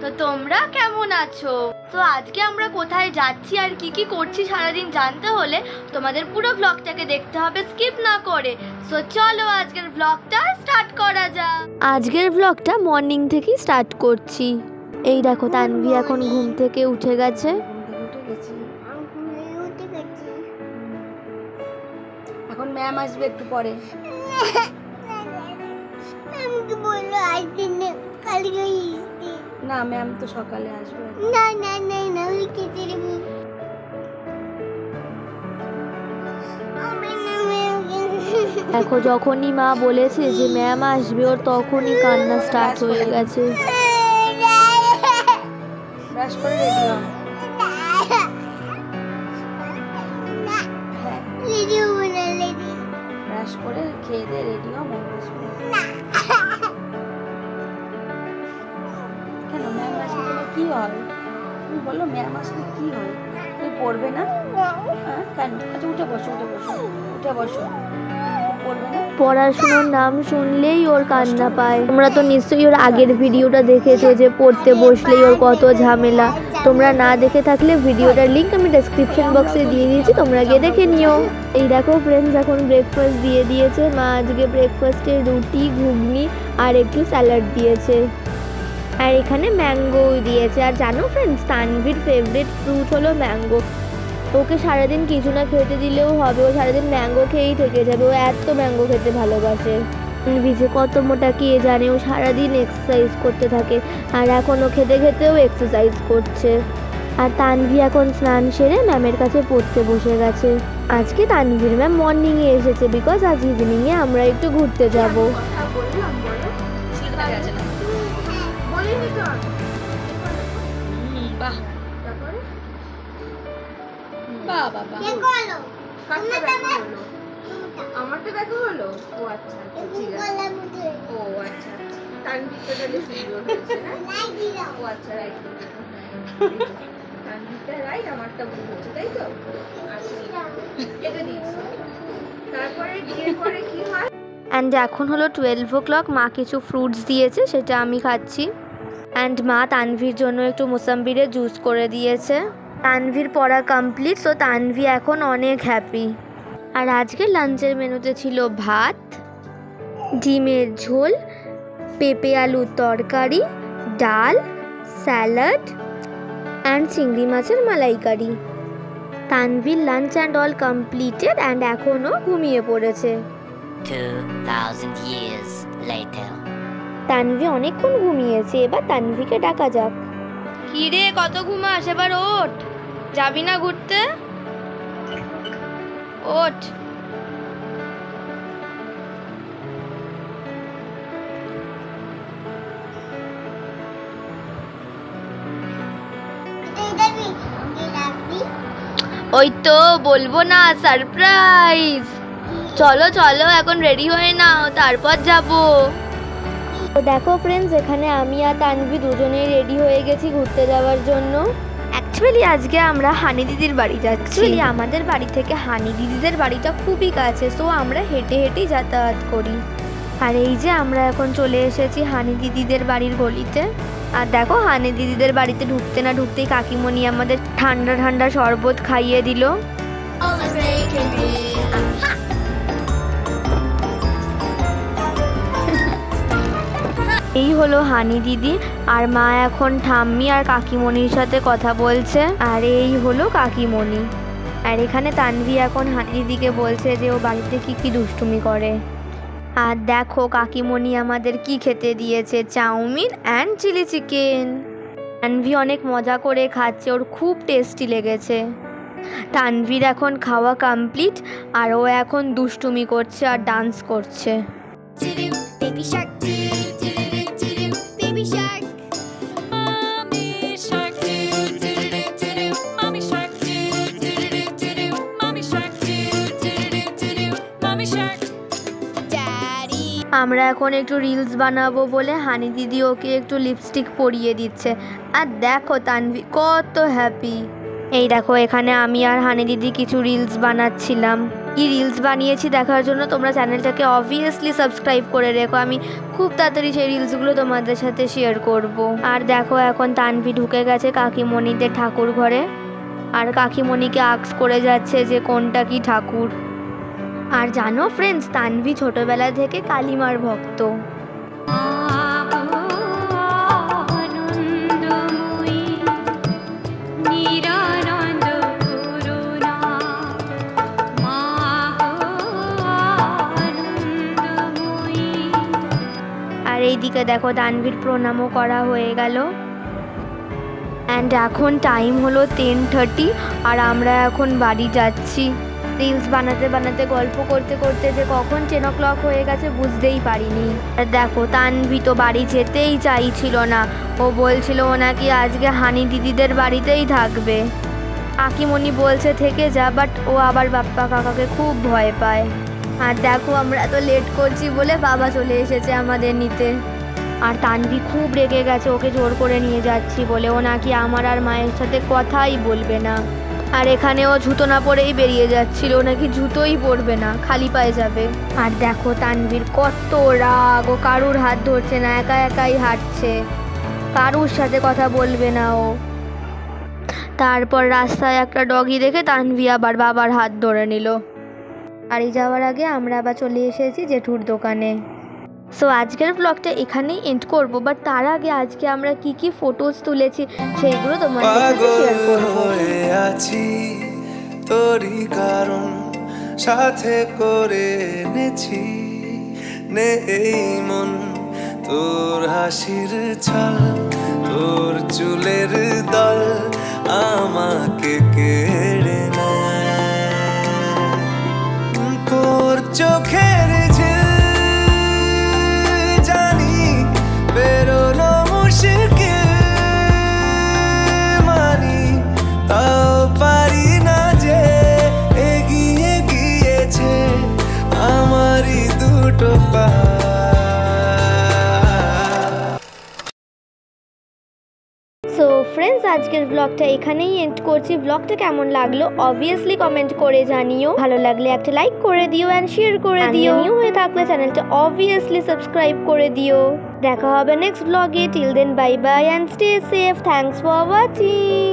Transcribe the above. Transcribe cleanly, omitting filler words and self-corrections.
তো তোমরা কেমন আছো? তো আজকে আমরা কোথায় যাচ্ছি আর কি কি করছি সারাদিন জানতে হলে তোমাদের পুরো ব্লগটাকে দেখতে হবে স্কিপ না করে। সো চলো আজকের ব্লগটা স্টার্ট করা যাক। আজকের ব্লগটা মর্নিং থেকেই স্টার্ট করছি। এই দেখো তানভি এখন ঘুম থেকে উঠে গেছে। এখন ম্যাম আসবে একটু পরে। না ম্যাম তো সকালে আসবে। দেখো যখনই মা বলেছে যে ম্যাম আসবে ওর তখনই কান্না স্টার্ট হয়ে গেছে। ব্রাশ করে রেডি হও। ব্রাশ করে খেয়ে দিয়ে রেডি হও, ম্যাম আসবে। কেন ম্যাম আসলে কি হয়? তুমি বলো ম্যাম আসলে কি হয়? তুমি পড়বে না? হ্যাঁ কেন? আচ্ছা উঠে বসো, উঠে বসো, উঠে বসো। পড়বে না? পড়াশোনার নাম শুনলেই ওর কান্না পায়। তোমরা তো নিশ্চয়ই ওর আগের ভিডিওটা দেখেছো যে পড়তে বসলেই ওর কত ঝামেলা। তোমরা না দেখে থাকলে ভিডিওটার লিংক আমি ডেসক্রিপশন বক্সে দিয়ে দিয়েছি, তোমরা গিয়ে দেখে নিও। এই দেখো ফ্রেন্ডস এখন ব্রেকফাস্ট দিয়ে দিয়েছে মা। আজকে ব্রেকফাস্টে রুটি, ঘুগনি আর একটু স্যালাড দিয়েছে, আর এখানে ম্যাঙ্গো দিয়েছে। আর জানো ফ্রেন্ডস তানভীর ফেভারিট ফ্রুট হলো ম্যাঙ্গো। ওকে সারাদিন কিছু না খেতে দিলেও হবে, ও সারাদিন ম্যাঙ্গো খেয়েই থেকে যাবে। ও এত ম্যাঙ্গো খেতে ভালোবাসে। ভিজে কত মোটা কে জানে, ও সারাদিন এক্সারসাইজ করতে থাকে আর এখন ও খেতে খেতেও এক্সারসাইজ করছে। আর তানভি এখন স্নান সেরে ম্যামের কাছে পড়তে বসে গেছে। আজকে তানভীর ম্যাম মর্নিংয়ে এসেছে বিকজ আজ ইভিনিংয়ে আমরা একটু ঘুরতে যাব। আমারটা দেখো হলো। ও আচ্ছা ঠিক আছে। ও আচ্ছা তানভীরটা তাহলে সুন্দর হয়েছে না? ও আচ্ছা রাইট। তানভীরটা রাইট, আমারটা ভুল হচ্ছে তাই তো? আচ্ছা কেটে দিয়েছি। তারপরে বিয়ের পরে কি হয়? অ্যান্ড এখন হলো 12 o'clock। মা কিছু ফ্রুটস দিয়েছে, সেটা আমি খাচ্ছি। অ্যান্ড মা তানভীর জন্য একটু মোসাম্বিরের জুস করে দিয়েছে। তানভীর পড়া কমপ্লিট, সো তানভি এখন অনেক হ্যাপি। আর আজকে লাঞ্চের মেনুতে ছিল ভাত, ডিমের ঝোল, পেঁপে আলুর তরকারি, ডাল, স্যালাড অ্যান্ড চিংড়ি মাছের মালাইকারি। Tanvir lunch and all completed and এখনও ঘুমিয়ে পড়েছে। 2000 years later. তানভি অনেকক্ষণ ঘুমিয়েছে, এবার তানভিকে ডাকা যাক। কি রে কত ঘুমাস, এবার ওঠ। যাবি না ঘুরতে? ওঠ। ওই তো বলবো না, সারপ্রাইজ। চলো চলো এখন রেডি হয়ে নাও, তারপর যাবো। তো দেখো ফ্রেন্ডস এখানে আমি আর তানভি দুজনেই রেডি হয়ে গেছি ঘুরতে যাওয়ার জন্য। অ্যাকচুয়ালি আজকে আমরা হানি দিদির বাড়ি যাচ্ছি। আমাদের বাড়ি থেকে হানি দিদিদের বাড়িটা খুবই কাছে, সো আমরা হেঁটে হেঁটেই যাতায়াত করি। আর এই যে আমরা এখন চলে এসেছি হানি দিদিদের বাড়ির গলিতে। আর দেখো হানি দিদিদের বাড়িতে ঢুকতে না ঢুকতেই কাকিমণি আমাদের ঠান্ডা ঠান্ডা শরবত খাইয়ে দিল। এই হলো হানি দিদি, আর মা এখন ঠাম্মি আর কাকিমণির সাথে কথা বলছে। আর এই হলো কাকিমণি। আর এখানে তানভি এখন হানি দিদিকে বলছে যে ও বাড়িতে কি কি দুষ্টুমি করে। আর দেখো কাকিমণি আমাদের কি খেতে দিয়েছে, chow mein and chilli chicken. Tanvi অনেক মজা করে খাচ্ছে, ওর খুব টেস্টি লেগেছে। তানভির এখন খাওয়া কমপ্লিট আর ও এখন দুষ্টুমি করছে আর ডান্স করছে। আমরা এখন একটু রিলস বানাবো বলে হানি দিদি ওকে একটু লিপস্টিক পরিয়ে দিচ্ছে। আর দেখো তানভি কত হ্যাপি। এই দেখো এখানে আমি আর হানি দিদি কিছু রিলস বানাচ্ছিলাম। কি রিলস বানিয়েছি দেখার জন্য তোমরা চ্যানেলটাকে অবভিয়াসলি সাবস্ক্রাইব করে রেখো। আমি খুব তাড়াতাড়ি সেই রিলসগুলো তোমাদের সাথে শেয়ার করব। আর দেখো এখন তানভি ঢুকে গেছে কাকিমণিদের ঠাকুর ঘরে, আর কাকিমণিকে আক্স করে যাচ্ছে যে কোনটা কি ঠাকুর। আর জানো ফ্রেন্ডস, তানভি ছোটবেলা থেকে কালিমার ভক্ত। আর এইদিকে দেখো তানভীর প্রণামও করা হয়ে গেল। অ্যান্ড এখন টাইম হলো 10:30 আর আমরা এখন বাড়ি যাচ্ছি। রিলস বানাতে বানাতে গল্প করতে করতে যে কখন 10 o'clock হয়ে গেছে বুঝতেই পারিনি। আর দেখো তানভি তো বাড়ি যেতেই চাইছিল না, ও বলছিল ও নাকি আজকে হানি দিদিদের বাড়িতেই থাকবে। কাকিমণি বলছে থেকে যা, বাট ও আবার বাপ্পা কাকাকে খুব ভয় পায়। আর দেখো আমরা তো লেট করছি বলে বাবা চলে এসেছে আমাদের নিতে। আর তানভি খুব রেগে গেছে ওকে জোর করে নিয়ে যাচ্ছি বলে, ও নাকি আমার আর মায়ের সাথে কথাই বলবে না। আর এখানে ও জুতো না পরেই বেরিয়ে যাচ্ছিল, ও নাকি জুতোই পরবে না, খালি পায়ে যাবে। আর দেখো তানভীর কত রাগ, ও কারুর হাত ধরছে না, একা একাই হাঁটছে, কারুর সাথে কথা বলবে না ও। তারপর রাস্তায় একটা ডগি দেখে তানভি আবার বাবার হাত ধরে নিল। বাড়ি যাওয়ার আগে আমরা আবার চলে এসেছি জেঠুর দোকানে। সো আজকের ব্লগটা এখানেই এন্ড করবো, বাট তার আগে আজকে আমরা কি কি ফটোজ তুলেছি সেইগুলো তোমাদের সাথে শেয়ার করবো। আছি তোরই কারণ সাথে করে এনেছি নে এই মন, তোর হাসির ছল, তোর চুলের দল আমাকে কেড়ে নেয়, তোর চোখের জানি বেরোনো মুশকিল, মানি তাও পারি না যে এগিয়ে গিয়েছে আমারই দুটো পা। সো ফ্রেন্ডস আজকের ব্লগটা এখানেই এন্ড করছি। ব্লগটা কেমন লাগলো অবভিয়াসলি কমেন্ট করে জানিও, ভালো লাগলে একটা লাইক করে দিও অ্যান্ড শেয়ার করে দিও, নিউ হয়ে থাকলে চ্যানেলটা অবভিয়াসলি সাবস্ক্রাইব করে দিও। দেখা হবে নেক্সট ব্লগে, till then bye bye and stay safe, thanks for watching.